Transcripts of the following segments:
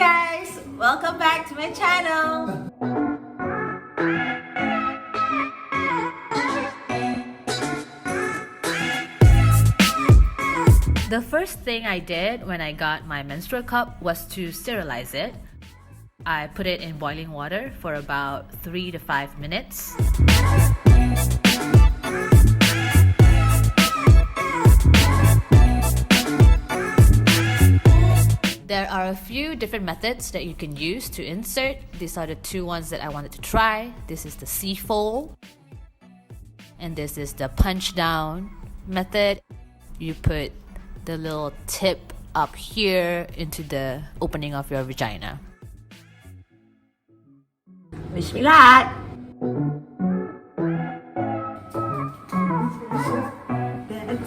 guys! Welcome back to my channel! The first thing I did when I got my menstrual cup was to sterilize it. I put it in boiling water for about 3 to 5 minutes. There are a few different methods that you can use to insert. These are the two ones that I wanted to try. This is the C-fold and this is the punch down method. You put the little tip up here into the opening of your vagina. Wish me luck!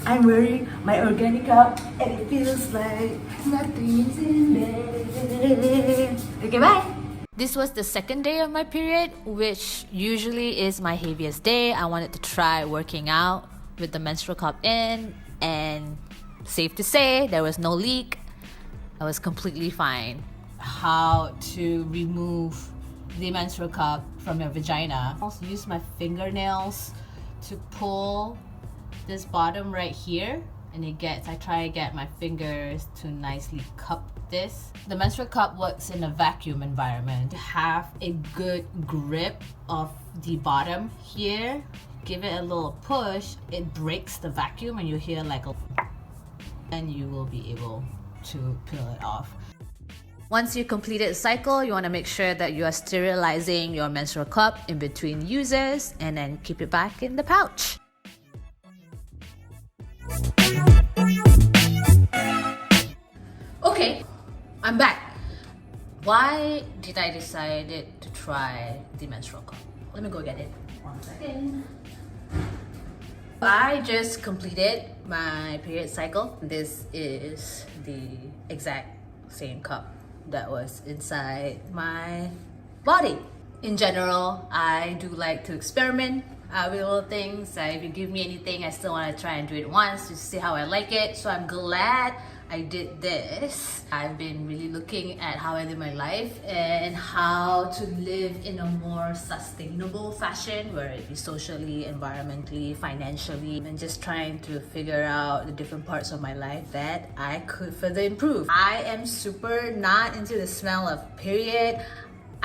I'm wearing my Organicup and it feels like nothing's in there. Okay, bye! This was the second day of my period, which usually is my heaviest day. I wanted to try working out with the menstrual cup in, and safe to say, there was no leak. I was completely fine. How to remove the menstrual cup from your vagina. I also use my fingernails to pull this bottom right here, and I try to get my fingers to nicely cup this. The menstrual cup works in a vacuum environment. To have a good grip of the bottom here, give it a little push, it breaks the vacuum and you hear like a and you will be able to peel it off. Once you completed the cycle, you want to make sure that you are sterilizing your menstrual cup in between uses and then keep it back in the pouch. Okay, I'm back. Why did I decide to try the menstrual cup? Let me go get it. 1 second. I just completed my period cycle. This is the exact same cup that was inside my body. In general, I do like to experiment with little things. If you give me anything, I still want to try and do it once to see how I like it. So I'm glad I did this. I've been really looking at how I live my life and how to live in a more sustainable fashion, where it be socially, environmentally, financially, and just trying to figure out the different parts of my life that I could further improve. I am super not into the smell of period.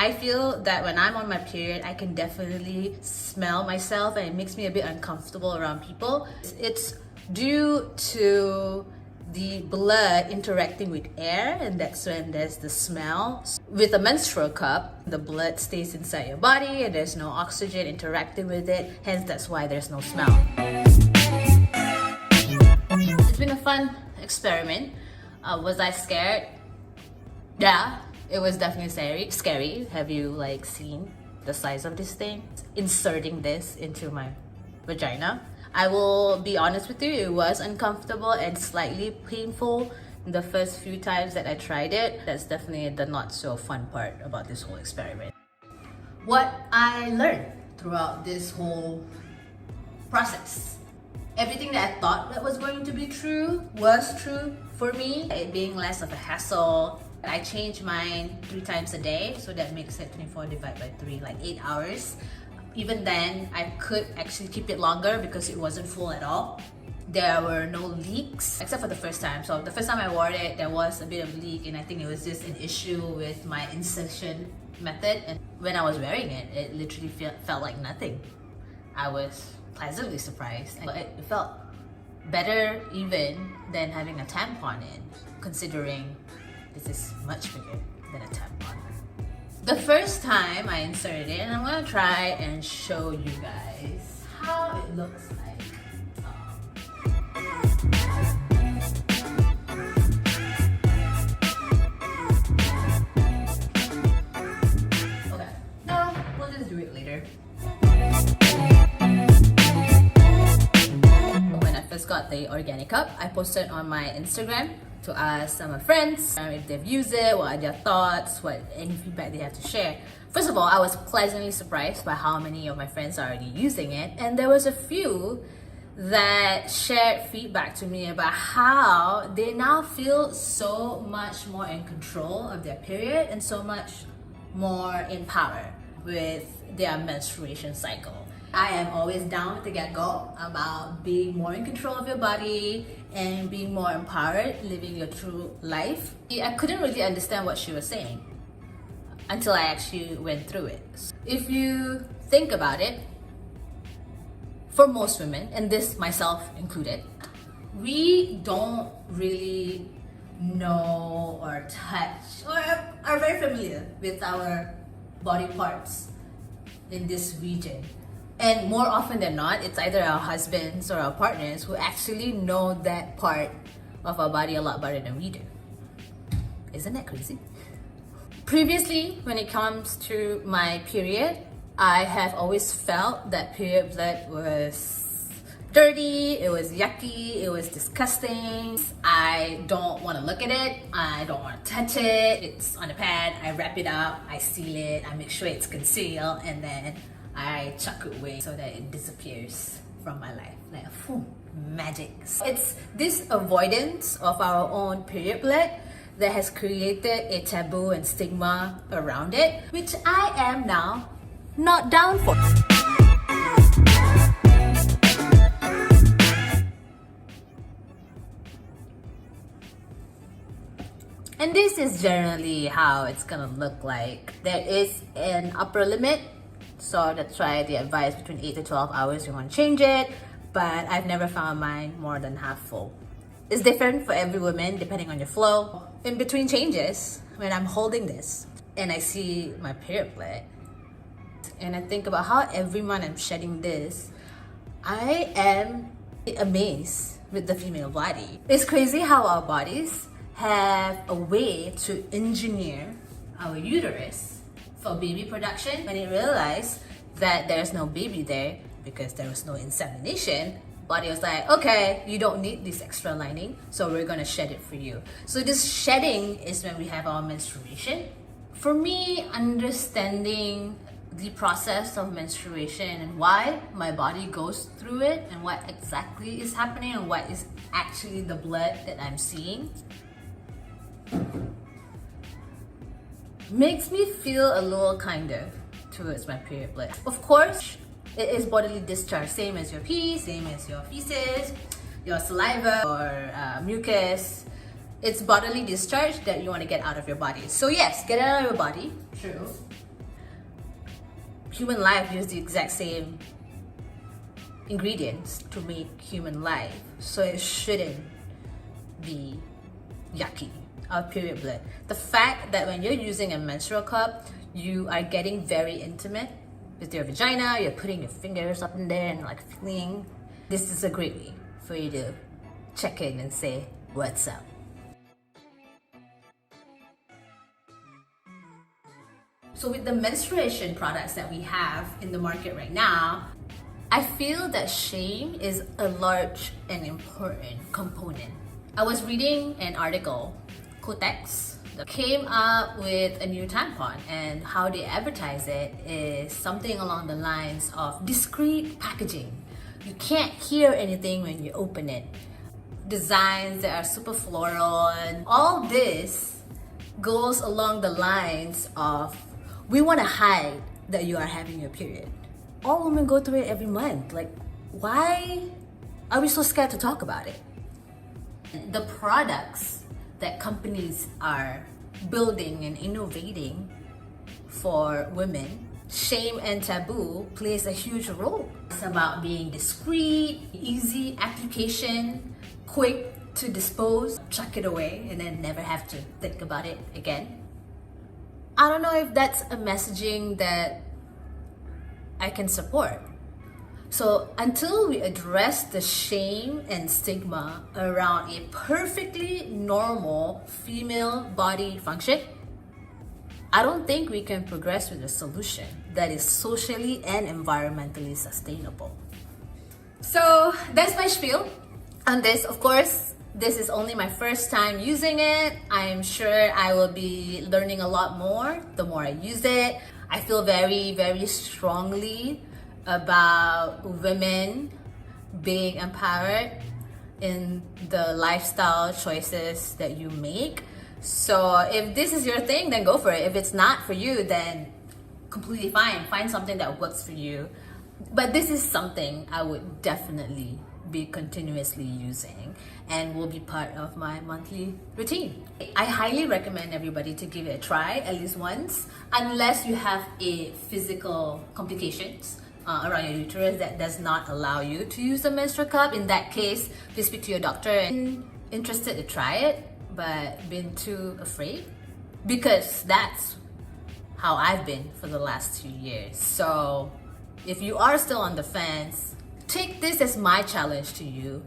I feel that when I'm on my period, I can definitely smell myself and it makes me a bit uncomfortable around people. It's due to the blood interacting with air, and that's when there's the smell. With a menstrual cup, the blood stays inside your body and there's no oxygen interacting with it, hence that's why there's no smell. It's been a fun experiment. Was I scared? Yeah, it was definitely scary. Have you seen the size of this thing? Inserting this into my vagina. I will be honest with you, it was uncomfortable and slightly painful the first few times that I tried it. That's definitely the not so fun part about this whole experiment. What I learned throughout this whole process. Everything that I thought that was going to be true was true for me. It being less of a hassle. I change mine 3 times a day, so that makes it 24 divided by 3, like 8 hours. Even then, I could actually keep it longer because it wasn't full at all. There were no leaks, except for the first time. So the first time I wore it, there was a bit of leak, and I think it was just an issue with my insertion method. And when I was wearing it, it literally felt like nothing. I was pleasantly surprised. It felt better even than having a tampon in, considering this is much bigger than a tampon. The first time I inserted it, and I'm gonna try and show you guys how it looks like. Okay, no, we'll just do it later. When I first got the Organicup, I posted on my Instagram to ask some of my friends if they've used it, what are their thoughts, any feedback they have to share. First of all, I was pleasantly surprised by how many of my friends are already using it, and there was a few that shared feedback to me about how they now feel so much more in control of their period and so much more in power with their menstruation cycle. I am always down with the get-go about being more in control of your body and being more empowered, living your true life. I couldn't really understand what she was saying until I actually went through it. If you think about it, for most women, and this myself included, we don't really know or touch or are very familiar with our body parts in this region. And more often than not, it's either our husbands or our partners who actually know that part of our body a lot better than we do. Isn't that crazy? Previously, when it comes to my period, I have always felt that period blood was dirty, it was yucky, it was disgusting. I don't want to look at it, I don't want to touch it. It's on a pad, I wrap it up, I seal it, I make sure it's concealed, and then I chuck it away so that it disappears from my life. Like, magic. It's this avoidance of our own period blood that has created a taboo and stigma around it, which I am now not down for. And this is generally how it's gonna look like. There is an upper limit, so that's why the advice between 8 to 12 hours you want to change it, but I've never found mine more than half full. It's different for every woman depending on your flow. In between changes, when I'm holding this and I see my period blood, and I think about how every month I'm shedding this, I am amazed with the female body. It's crazy how our bodies have a way to engineer our uterus for baby production. When it realized that there's no baby there because there was no insemination, body was like, okay, you don't need this extra lining, so we're gonna shed it for you. So this shedding is when we have our menstruation. For me, understanding the process of menstruation and why my body goes through it and what exactly is happening and what is actually the blood that I'm seeing makes me feel a little kinder towards my period blood. Of course, it is bodily discharge, same as your pee, same as your feces, your saliva, or mucus. It's bodily discharge that you want to get out of your body. So yes, get it out of your body, true. Human life uses the exact same ingredients to make human life, so it shouldn't be yucky. Our period blood. The fact that when you're using a menstrual cup, you are getting very intimate with your vagina, you're putting your fingers up in there and like feeling. This is a great way for you to check in and say, what's up? So with the menstruation products that we have in the market right now, I feel that shame is a large and important component. I was reading an article, Kotex, that came up with a new tampon, and how they advertise it is something along the lines of discreet packaging. You can't hear anything when you open it. Designs that are super floral, and all this goes along the lines of, we want to hide that you are having your period. All women go through it every month. Like, why are we so scared to talk about it? The products that companies are building and innovating for women, shame and taboo plays a huge role. It's about being discreet, easy application, quick to dispose, chuck it away, and then never have to think about it again. I don't know if that's a messaging that I can support. So until we address the shame and stigma around a perfectly normal female body function, I don't think we can progress with a solution that is socially and environmentally sustainable. So that's my spiel on this. Of course, this is only my first time using it. I'm sure I will be learning a lot more the more I use it. I feel very, very strongly about women being empowered in the lifestyle choices that you make. So if this is your thing, then go for it. If it's not for you, then completely fine. Find something that works for you. But this is something I would definitely be continuously using and will be part of my monthly routine. I highly recommend everybody to give it a try at least once, unless you have a physical complications around your uterus that does not allow you to use the menstrual cup. In that case, please speak to your doctor. And interested to try it but been too afraid, because that's how I've been for the last 2 years. So if you are still on the fence, take this as my challenge to you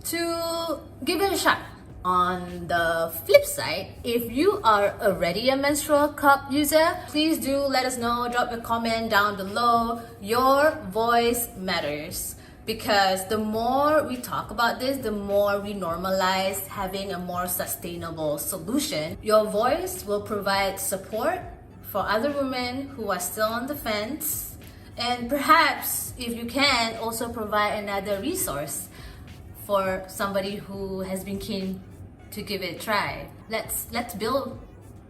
to give it a shot. On the flip side, if you are already a menstrual cup user, please do let us know. Drop a comment down below. Your voice matters, because the more we talk about this, the more we normalize having a more sustainable solution. Your voice will provide support for other women who are still on the fence, and perhaps, if you can, also provide another resource for somebody who has been keen to give it a try. Let's build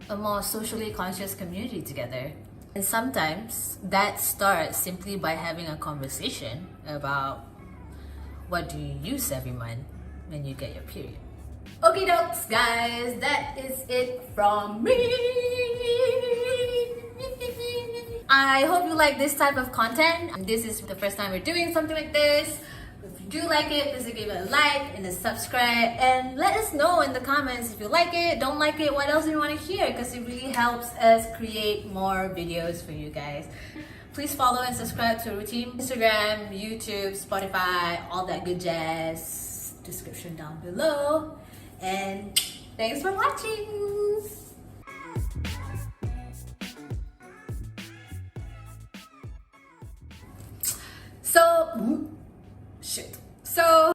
a more socially conscious community together. And sometimes that starts simply by having a conversation about what do you use every month when you get your period. Okay, dokes, guys, that is it from me. I hope you like this type of content. This is the first time we're doing something like this. If you do like it, please give it a like and a subscribe, and let us know in the comments if you like it, don't like it, what else you want to hear, because it really helps us create more videos for you guys. Please follow and subscribe to Rutin, Instagram, YouTube, Spotify, all that good jazz. Description down below. And thanks for watching! So